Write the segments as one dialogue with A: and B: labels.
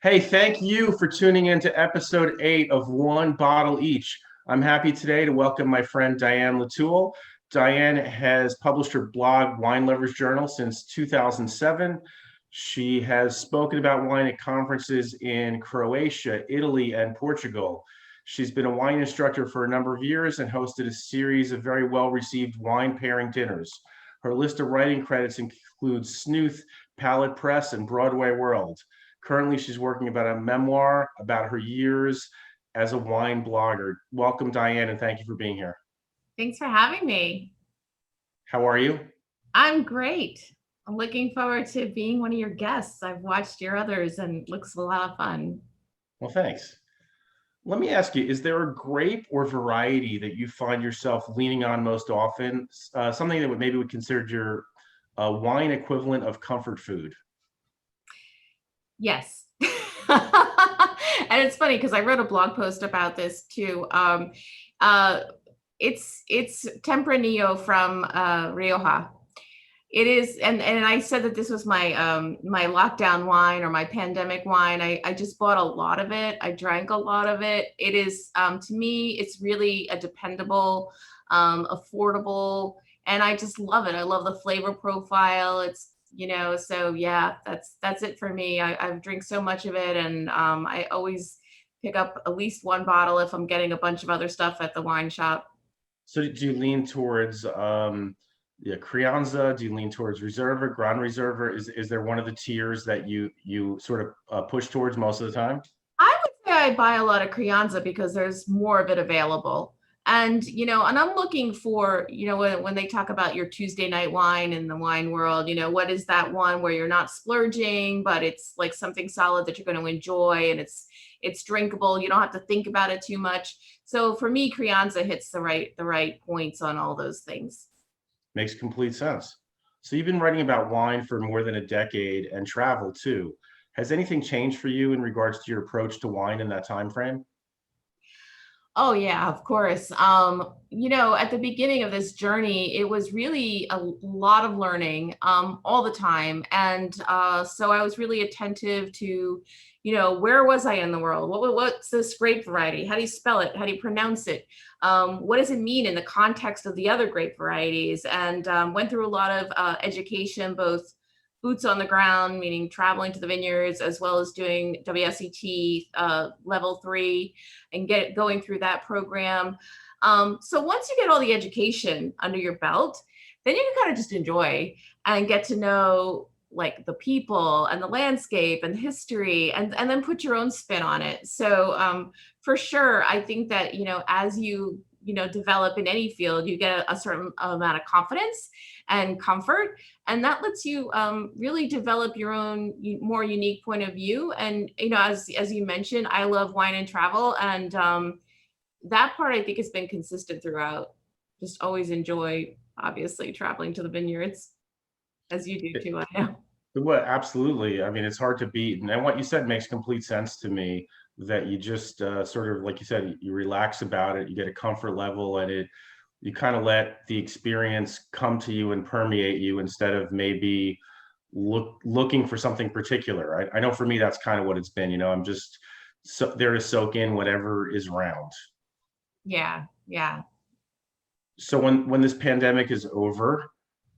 A: Hey, thank you for tuning in to episode 8 of One Bottle Each. I'm happy today to welcome my friend Diane Letulle. Diane has published her blog, Wine Lovers Journal, since 2007. She has spoken about wine at conferences in Croatia, Italy, and Portugal. She's been a wine instructor for a number of years and hosted a series of very well-received wine pairing dinners. Her list of writing credits includes Snooth, Palate Press, and Broadway World. Currently, she's working about a memoir about her years as a wine blogger. Welcome, Diane, and thank you for being here.
B: Thanks for having me.
A: How are you?
B: I'm great. I'm looking forward to being one of your guests. I've watched your others and it looks a lot of fun.
A: Well, thanks. Let me ask you, is there a grape or variety that you find yourself leaning on most often? Something that maybe would consider your wine equivalent of comfort food?
B: Yes. And it's funny because I wrote a blog post about this too. Uh, it's Tempranillo from Rioja. It is, and I said that this was my my lockdown wine or my pandemic wine. I just bought a lot of it. I drank a lot of it. It is to me, it's really a dependable, affordable, and I just love it. I love the flavor profile. So yeah, that's it for me. I've drank so much of it, and I always pick up at least one bottle if I'm getting a bunch of other stuff at the wine shop.
A: So do you lean towards Crianza? Do you lean towards Reserva, Grand Reserva? Is there one of the tiers that you sort of push towards most of the time?
B: I would say I buy a lot of Crianza because there's more of it available. And I'm looking for, when they talk about your Tuesday night wine in the wine world, what is that one where you're not splurging, but it's like something solid that you're going to enjoy and it's drinkable. You don't have to think about it too much. So for me, Crianza hits the right points on all those things.
A: Makes complete sense. So you've been writing about wine for more than a decade and travel too. Has anything changed for you in regards to your approach to wine in that time frame?
B: Oh yeah, of course. At the beginning of this journey, it was really a lot of learning all the time. And so I was really attentive to, where was I in the world? What's this grape variety? How do you spell it? How do you pronounce it? What does it mean in the context of the other grape varieties? And went through a lot of education, both boots on the ground, meaning traveling to the vineyards, as well as doing WSET level 3 and going through that program. So once you get all the education under your belt, then you can kind of just enjoy and get to know like the people and the landscape and history and then put your own spin on it. So for sure, I think that, as you develop in any field, you get a certain amount of confidence and comfort, and that lets you really develop your own more unique point of view. And as you mentioned, I love wine and travel, and that part I think has been consistent throughout. Just always enjoy, obviously, traveling to the vineyards, as you do too. I know.
A: Well, absolutely. I mean, it's hard to beat. And what you said makes complete sense to me that you just sort of, like you said, you relax about it, you get a comfort level, and you kind of let the experience come to you and permeate you instead of maybe looking for something particular. I know for me, that's kind of what it's been. I'm just there to soak in whatever is around.
B: Yeah, yeah.
A: So when this pandemic is over,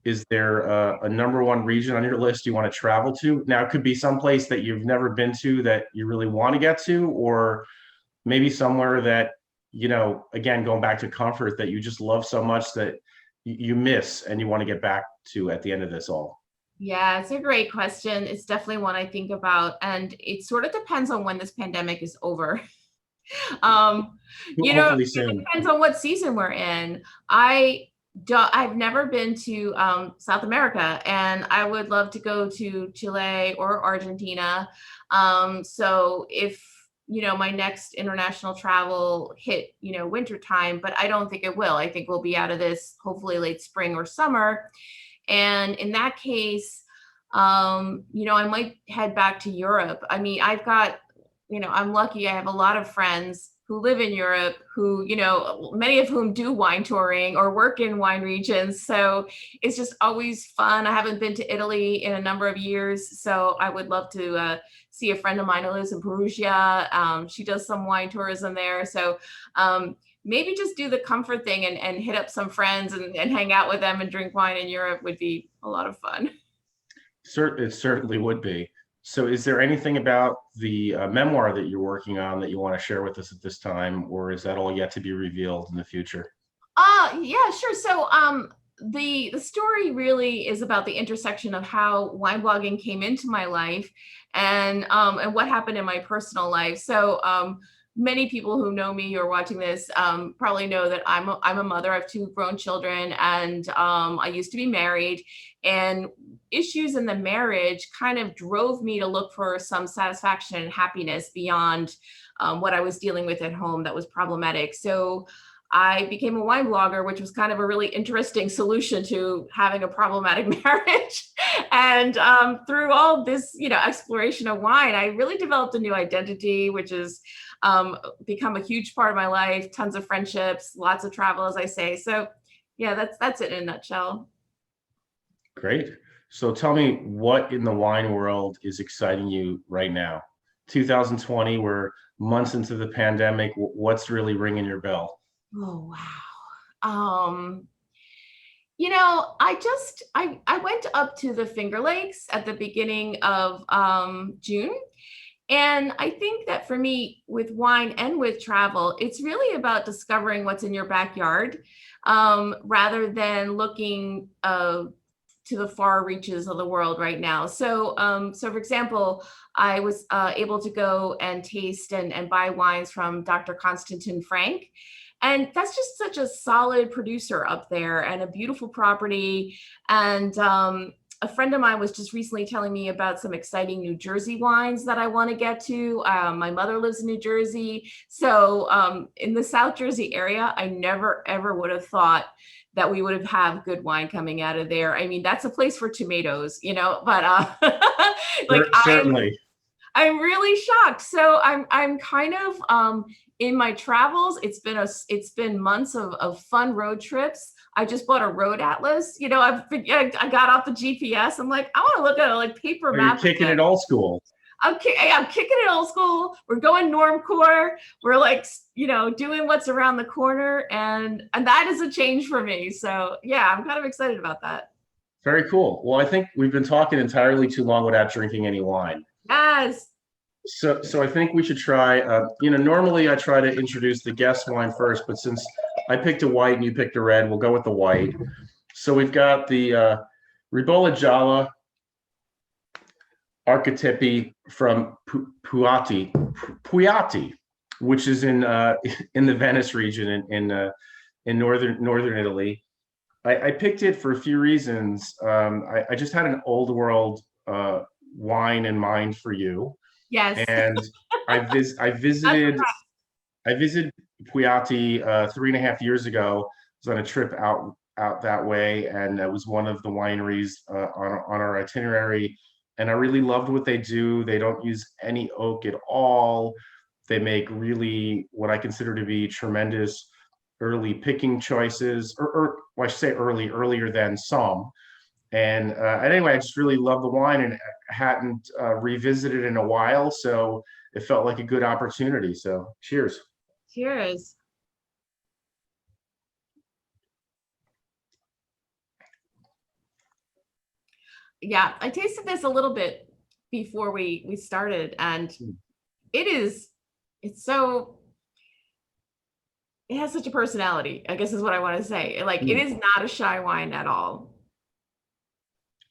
A: is there a number one region on your list you want to travel to? Now, it could be someplace that you've never been to that you really want to get to, or maybe somewhere that, again, going back to comfort, that you just love so much that you miss and you want to get back to at the end of this all.
B: Yeah, it's a great question. It's definitely one I think about, and it sort of depends on when this pandemic is over. Um,
A: Hopefully
B: it
A: soon.
B: depends on what season we're in. I've never been to South America, and I would love to go to Chile or Argentina. So if my next international travel hit winter time, but I don't think it will. I think we'll be out of this hopefully late spring or summer, and in that case, I might head back to Europe. I mean, I'm lucky. I have a lot of friends who live in Europe, who, you know, many of whom do wine touring or work in wine regions. So it's just always fun. I haven't been to Italy in a number of years, so I would love to see a friend of mine who lives in Perugia. She does some wine tourism there. So maybe just do the comfort thing and hit up some friends and hang out with them and drink wine in Europe would be a lot of fun.
A: It certainly would be. So is there anything about the memoir that you're working on that you want to share with us at this time, or is that all yet to be revealed in the future?
B: Yeah, sure. So the story really is about the intersection of how wine blogging came into my life and what happened in my personal life. So many people who know me or watching this probably know that I'm a mother. I have two grown children, and I used to be married, and issues in the marriage kind of drove me to look for some satisfaction and happiness beyond what I was dealing with at home that was problematic. So I became a wine blogger, which was kind of a really interesting solution to having a problematic marriage. And through all this, you know, exploration of wine, I really developed a new identity, which has become a huge part of my life. Tons of friendships, lots of travel, as I say. So yeah, that's it in a nutshell.
A: Great. So tell me, what in the wine world is exciting you right now? 2020, we're months into the pandemic. What's really ringing your bell?
B: Oh, wow. You know, I went up to the Finger Lakes at the beginning of June. And I think that for me, with wine and with travel, it's really about discovering what's in your backyard, rather than looking to the far reaches of the world right now. So, so for example, I was able to go and taste and buy wines from Dr. Konstantin Frank. And that's just such a solid producer up there and a beautiful property. And a friend of mine was just recently telling me about some exciting New Jersey wines that I want to get to. My mother lives in New Jersey. So in the South Jersey area, I never, ever would have thought that we would have good wine coming out of there. I mean, that's a place for tomatoes, you know, but like
A: Certainly.
B: I'm really shocked. So I'm kind of in my travels. It's been months of fun road trips. I just bought a road atlas. You know, I got off the GPS. I'm like, I want to look at a like paper map.
A: You're kicking it old school.
B: I'm kicking it old school. We're going normcore. We're like, you know, doing what's around the corner, and that is a change for me. So yeah, I'm kind of excited about that.
A: Very cool. Well, I think we've been talking entirely too long without drinking any wine.
B: Yes.
A: So I think we should try. You know, normally I try to introduce the guest wine first, but since I picked a white and you picked a red, we'll go with the white. So we've got the Ribolla Gialla Archetipi from Puiatti, which is in the Venice region in northern Italy. I picked it for a few reasons. I just had an old world wine in mind for you.
B: Yes.
A: And I visited Puiatti 3.5 years ago. I was on a trip out that way, and it was one of the wineries on our itinerary. And I really loved what they do. They don't use any oak at all. They make really what I consider to be tremendous early picking choices, or well, I should say earlier than some. And anyway, I just really love the wine and hadn't revisited in a while. So it felt like a good opportunity. So cheers.
B: Cheers. Yeah, I tasted this a little bit before we started, and it's so, it has such a personality, I guess is what I want to say. Like, it is not a shy wine at all.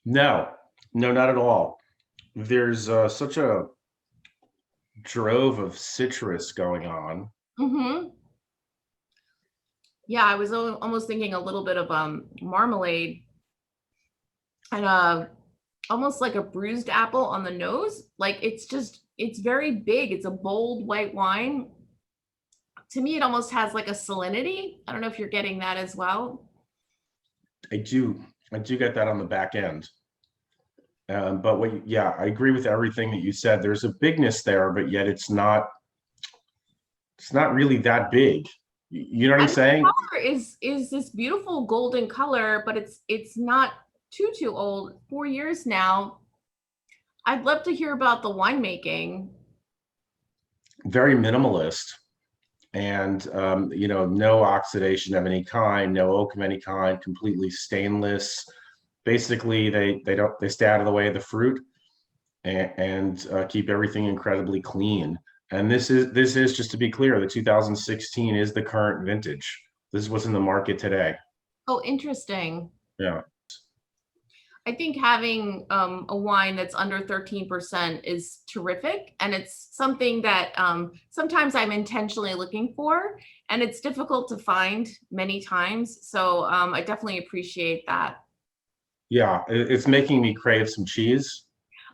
A: No, not at all. There's such a drove of citrus going on.
B: Mm-hmm. Yeah, I was almost thinking a little bit of marmalade and almost like a bruised apple on the nose. Like it's very big. It's a bold white wine. To me, it almost has like a salinity. I don't know if you're getting that as well.
A: I do get that on the back end. But yeah, I agree with everything that you said. There's a bigness there, but yet it's not it's not really that big. You know what I'm
B: And the
A: saying?
B: color is this beautiful golden color, but it's not too old. 4 years now. I'd love to hear about the winemaking.
A: Very minimalist, and no oxidation of any kind, no oak of any kind, completely stainless. Basically, they stay out of the way of the fruit, and keep everything incredibly clean. And this is just to be clear, the 2016 is the current vintage. This is what's in the market today.
B: Oh, interesting.
A: Yeah.
B: I think having a wine that's under 13% is terrific. And it's something that sometimes I'm intentionally looking for, and it's difficult to find many times. So I definitely appreciate that.
A: Yeah, it's making me crave some cheese.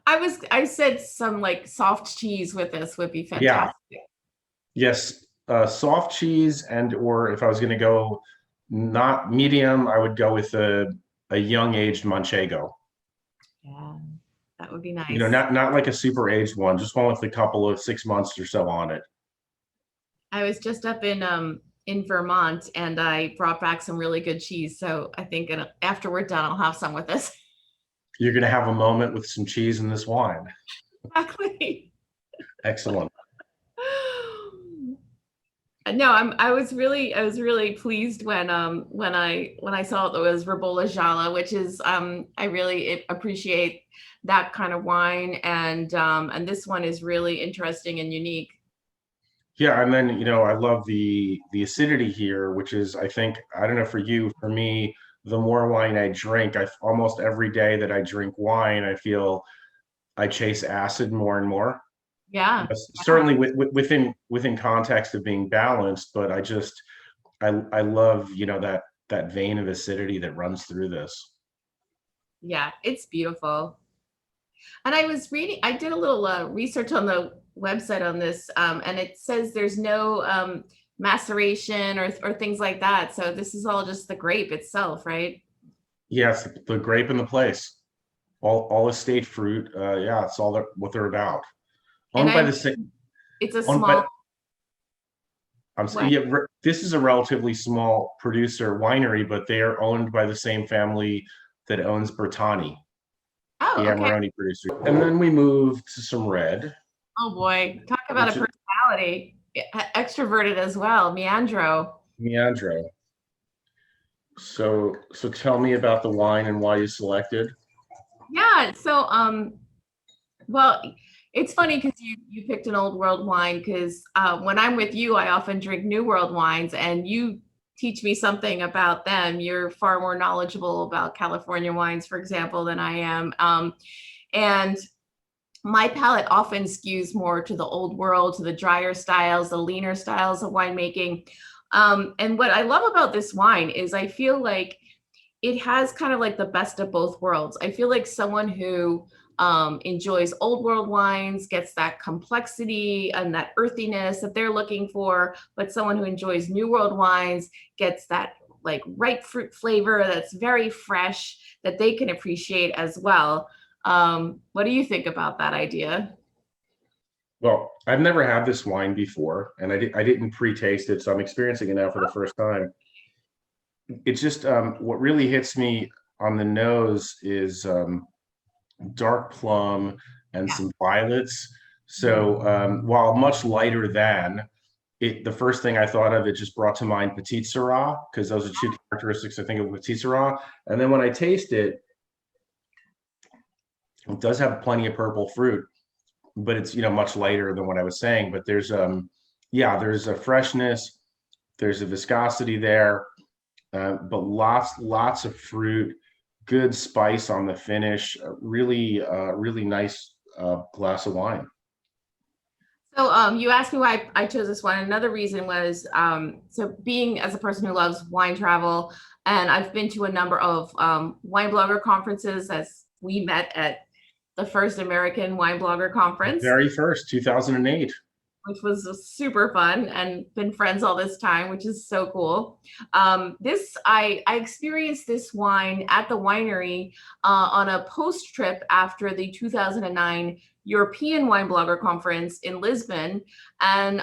B: I said some like soft cheese with this would be
A: Yeah,
B: fantastic.
A: yes, soft cheese, and or if I was going to go not medium, I would go with a young aged manchego.
B: Yeah, that would be
A: You know,
B: nice.
A: not like a super aged one, just one with a couple of 6 months or so on it.
B: I was just up in Vermont and I brought back some really good cheese. So I think after we're done, I'll have some with us.
A: You're going to have a moment with some cheese in this wine.
B: Exactly.
A: Excellent.
B: No, I was really pleased when I saw it was Ribolla Gialla, which is I really appreciate that kind of wine, and this one is really interesting and unique.
A: Yeah, and then I love the acidity here, which is, I think, I don't know for you, for me, the more wine I drink, I almost every day that I drink wine, I feel I chase acid more and more.
B: Yeah.
A: Certainly within context of being balanced, but I love that vein of acidity that runs through this.
B: Yeah, it's beautiful. And I did a little research on the website on this, and it says there's no maceration or things like that. So this is all just the grape itself, right?
A: Yes, the grape in the place, all estate fruit. Yeah, it's all what they're about.
B: And
A: Owned by the same,
B: it's a
A: owned by
B: small
A: I'm
B: what?
A: yeah, this is a relatively small producer winery, but they are owned by the same family that owns Bertani, the
B: Oh, okay.
A: Amarone producer. And then we move to some red,
B: Oh boy, talk about a
A: which is
B: personality. Extroverted as well, Meandro.
A: Meandro. So tell me about the wine and why you selected.
B: Yeah, so well, it's funny because you picked an old world wine because when I'm with you, I often drink new world wines, and you teach me something about them. You're far more knowledgeable about California wines, for example, than I am. And my palate often skews more to the old world, to the drier styles, the leaner styles of winemaking. And what I love about this wine is I feel like it has kind of like the best of both worlds. I feel like someone who enjoys old world wines gets that complexity and that earthiness that they're looking for, but someone who enjoys new world wines gets that like ripe fruit flavor that's very fresh that they can appreciate as well. What do you think about that idea?
A: Well, I've never had this wine before, and I didn't pre-taste it, so I'm experiencing it now for the first time. It's just what really hits me on the nose is dark plum and
B: Yeah.
A: some violets. So while much lighter than it, the first thing I thought of, it just brought to mind Petite Syrah, because those are two characteristics I think of Petite Syrah. And then when I taste it, it does have plenty of purple fruit, but it's much lighter than what I was saying. But there's a freshness, there's a viscosity there, but lots of fruit, good spice on the finish, really nice glass of wine.
B: So you asked me why I chose this one. Another reason was so being as a person who loves wine travel, and I've been to a number of wine blogger conferences as we met at the first American Wine Blogger
A: The
B: Conference.
A: very first, 2008.
B: which was super fun, and been friends all this time, which is so cool. I experienced this wine at the winery on a post trip after the 2009 European Wine Blogger Conference in Lisbon. And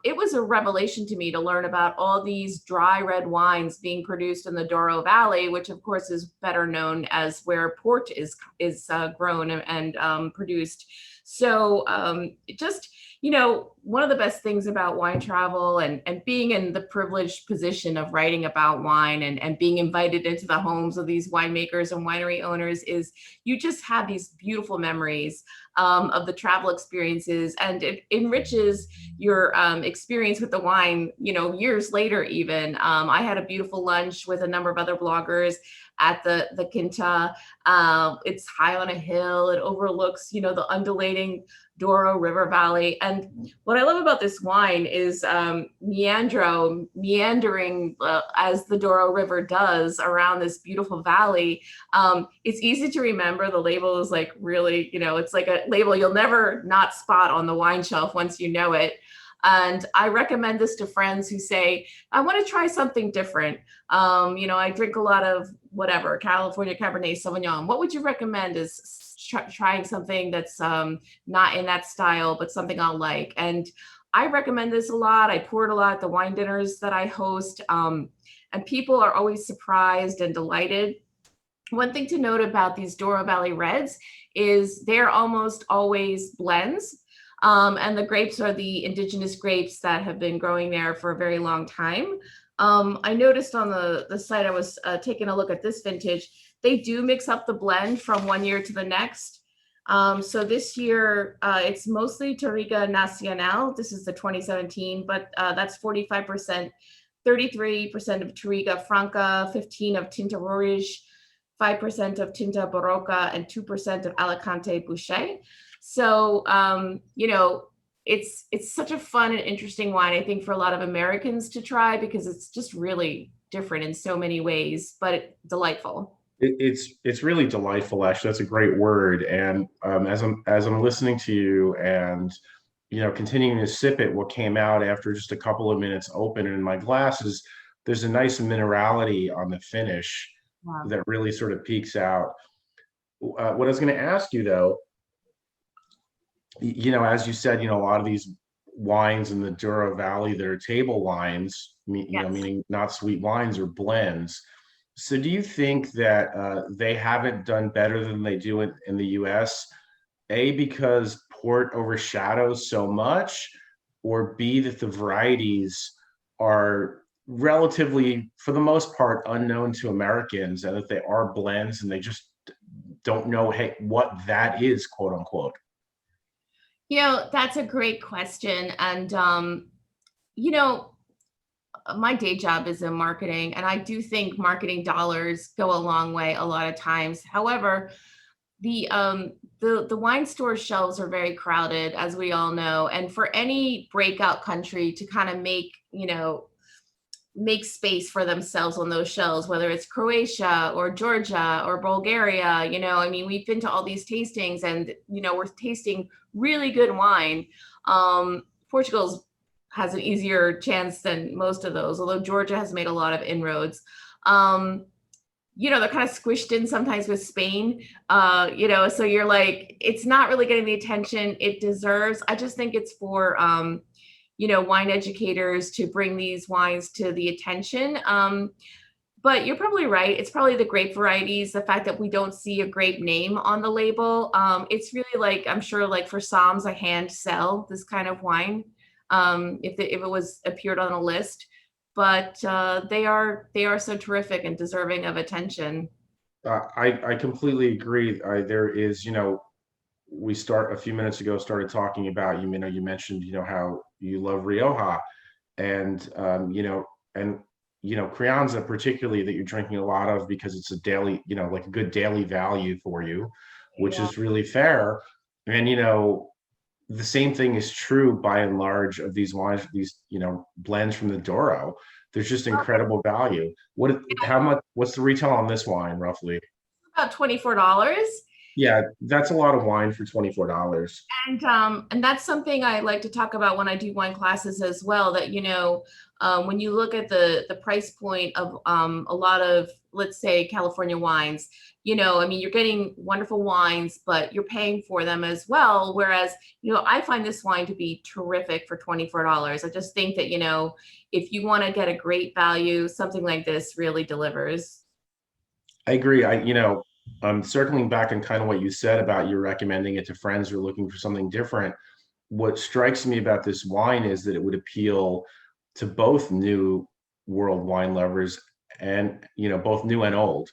B: it was a revelation to me to learn about all these dry red wines being produced in the Douro Valley, which of course is better known as where port is grown and produced. So just, one of the best things about wine travel and being in the privileged position of writing about wine and being invited into the homes of these winemakers and winery owners is you just have these beautiful memories of the travel experiences, and it enriches your experience with the wine, years later even. I had a beautiful lunch with a number of other bloggers at the Quinta. It's high on a hill. It overlooks, the undulating Douro River Valley. And what I love about this wine is Meandro, meandering as the Douro River does around this beautiful valley. It's easy to remember. The label is like really, it's like a label you'll never not spot on the wine shelf once you know it. And I recommend this to friends who say, I want to try something different. I drink a lot of whatever, California Cabernet Sauvignon. What would you recommend as trying something that's not in that style, but something I'll like? And I recommend this a lot. I pour it a lot at the wine dinners that I host. And people are always surprised and delighted. One thing to note about these Douro Valley Reds is they're almost always blends. And the grapes are the indigenous grapes that have been growing there for a very long time. I noticed on the site, I was taking a look at this vintage, they do mix up the blend from one year to the next. So this year, it's mostly Touriga Nacional. This is the 2017, but that's 45%, 33% of Touriga Franca, 15% of Tinta Roriz, 5% of Tinta Barroca, and 2% of Alicante Boucher. So, it's such a fun and interesting wine, I think, for a lot of Americans to try, because it's just really different in so many ways, but delightful.
A: It's really delightful, actually. That's a great word. And as I'm listening to you and continuing to sip it, what came out after just a couple of minutes open in my glass is there's a nice minerality on the finish. Wow. That really sort of peaks out. What I was going to ask you though, as you said, a lot of these wines in the Douro Valley that are table wines,
B: Yes.
A: Meaning not sweet wines or blends. So do you think that they haven't done better than they do in the US? A, because port overshadows so much, or B, that the varieties are relatively, for the most part, unknown to Americans, and that they are blends and they just don't know, hey, what that is, quote unquote?
B: That's a great question. And, my day job is in marketing, and I do think marketing dollars go a long way a lot of times. However, the wine store shelves are very crowded, as we all know. And for any breakout country to kind of make space for themselves on those shelves, whether it's Croatia or Georgia or Bulgaria, we've been to all these tastings, and, we're tasting really good wine. Portugal's has an easier chance than most of those, although Georgia has made a lot of inroads. They're kind of squished in sometimes with Spain, so you're like, it's not really getting the attention it deserves. I just think it's for, wine educators to bring these wines to the attention. But you're probably right. It's probably the grape varieties, the fact that we don't see a grape name on the label. It's really like, I'm sure, like for Psalms, I hand sell this kind of wine if it was appeared on a list. But they are so terrific and deserving of attention.
A: I completely agree. There is, we a few minutes ago started talking about, you mentioned, how you love Rioja, and Crianza particularly, that you're drinking a lot of because it's a daily, like a good daily value for you, which is really fair. And the same thing is true by and large of these wines, these blends from the Douro. There's just incredible value. What's the retail on this wine roughly?
B: About $24.
A: Yeah, that's a lot of wine for $24.
B: And that's something I like to talk about when I do wine classes as well, that, when you look at the price point of a lot of, let's say, California wines, I mean, you're getting wonderful wines, but you're paying for them as well. Whereas, I find this wine to be terrific for $24. I just think that, if you want to get a great value, something like this really delivers.
A: I agree. I'm circling back on kind of what you said about you recommending it to friends who are looking for something different. What strikes me about this wine is that it would appeal to both new world wine lovers and, both new and old.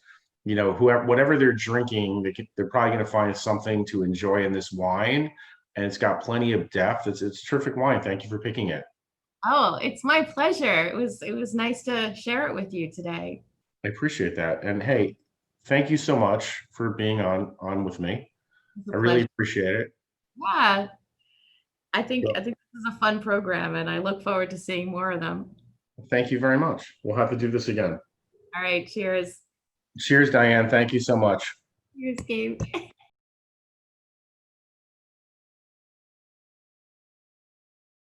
A: Whoever, whatever they're drinking, they're probably going to find something to enjoy in this wine. And it's got plenty of depth. It's terrific wine. Thank you for picking it.
B: Oh, it's my pleasure. It was nice to share it with you today.
A: I appreciate that. And hey, thank you so much for being on with me.
B: It's a
A: I really
B: pleasure.
A: appreciate it.
B: Yeah, I
A: So
B: think this is a fun program, and I look forward to seeing more of them.
A: thank you very much. We'll have to do this again.
B: All right, cheers.
A: Cheers, Diane. Thank you so much.
B: Cheers, Gabe.